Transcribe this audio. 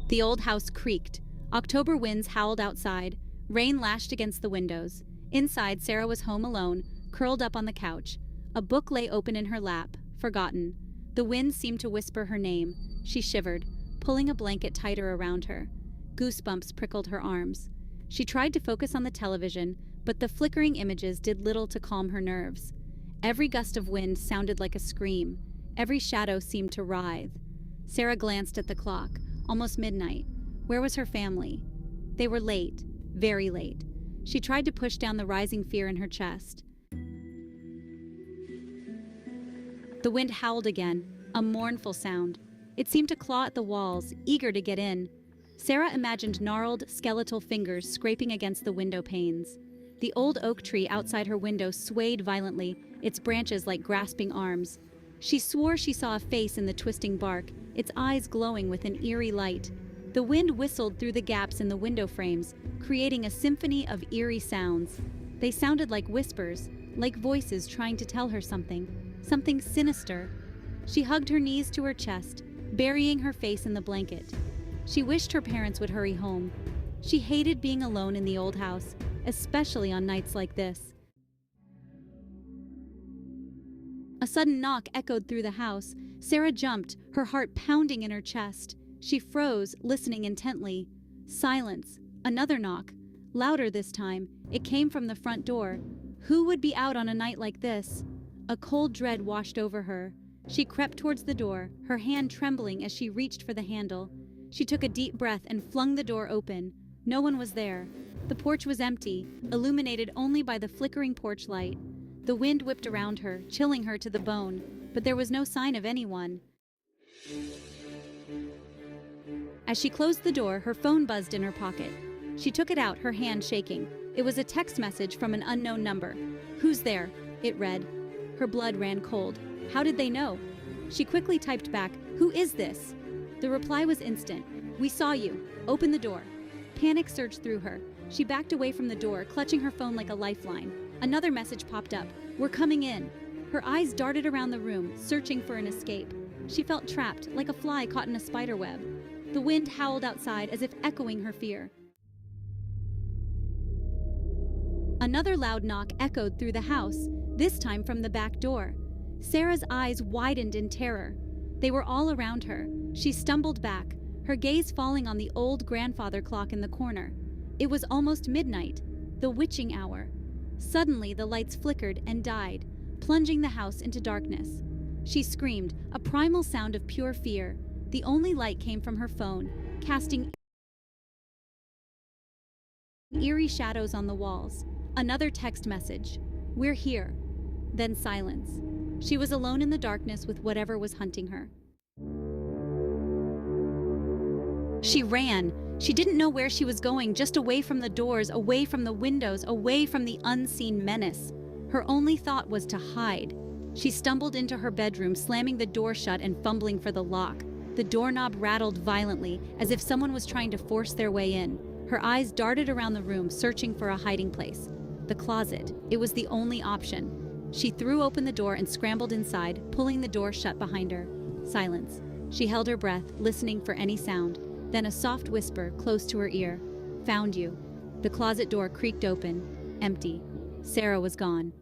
The old house creaked. October winds howled outside. Rain lashed against the windows. Inside, Sarah was home alone, curled up on the couch. A book lay open in her lap, forgotten. The wind seemed to whisper her name. She shivered, pulling a blanket tighter around her. Goosebumps prickled her arms. She tried to focus on the television, but the flickering images did little to calm her nerves. Every gust of wind sounded like a scream. Every shadow seemed to writhe. Sarah glanced at the clock. Almost midnight. Where was her family? They were late, very late. She tried to push down the rising fear in her chest. The wind howled again, a mournful sound. It seemed to claw at the walls, eager to get in. Sarah imagined gnarled, skeletal fingers scraping against the window panes. The old oak tree outside her window swayed violently, its branches like grasping arms. She swore she saw a face in the twisting bark, its eyes glowing with an eerie light. The wind whistled through the gaps in the window frames, creating a symphony of eerie sounds. They sounded like whispers, like voices trying to tell her something sinister. She hugged her knees to her chest, burying her face in the blanket. She wished her parents would hurry home. She hated being alone in the old house, especially on nights like this. A sudden knock echoed through the house. Sarah jumped, her heart pounding in her chest. She froze, listening intently. Silence. Another knock. Louder this time. It came from the front door. Who would be out on a night like this? A cold dread washed over her. She crept towards the door, her hand trembling as she reached for the handle. She took a deep breath and flung the door open. No one was there. The porch was empty, illuminated only by the flickering porch light. The wind whipped around her, chilling her to the bone, but there was no sign of anyone. As she closed the door, her phone buzzed in her pocket. She took it out, her hand shaking. It was a text message from an unknown number. "Who's there?" it read. Her blood ran cold. How did they know? She quickly typed back, "Who is this?" The reply was instant. "We saw you. Open the door." Panic surged through her. She backed away from the door, clutching her phone like a lifeline. Another message popped up. "We're coming in." Her eyes darted around the room, searching for an escape. She felt trapped, like a fly caught in a spider web. The wind howled outside as if echoing her fear. Another loud knock echoed through the house, this time from the back door. Sarah's eyes widened in terror. They were all around her. She stumbled back, her gaze falling on the old grandfather clock in the corner. It was almost midnight, the witching hour. Suddenly, the lights flickered and died, plunging the house into darkness. She screamed, a primal sound of pure fear. The only light came from her phone, casting eerie shadows on the walls. Another text message. "We're here." Then silence. She was alone in the darkness with whatever was hunting her. She ran. She didn't know where she was going, just away from the doors, away from the windows, away from the unseen menace. Her only thought was to hide. She stumbled into her bedroom, slamming the door shut and fumbling for the lock. The doorknob rattled violently, as if someone was trying to force their way in. Her eyes darted around the room, searching for a hiding place. The closet. It was the only option. She threw open the door and scrambled inside, pulling the door shut behind her. Silence. She held her breath, listening for any sound. Then a soft whisper close to her ear. "Found you." The closet door creaked open. Empty. Sarah was gone.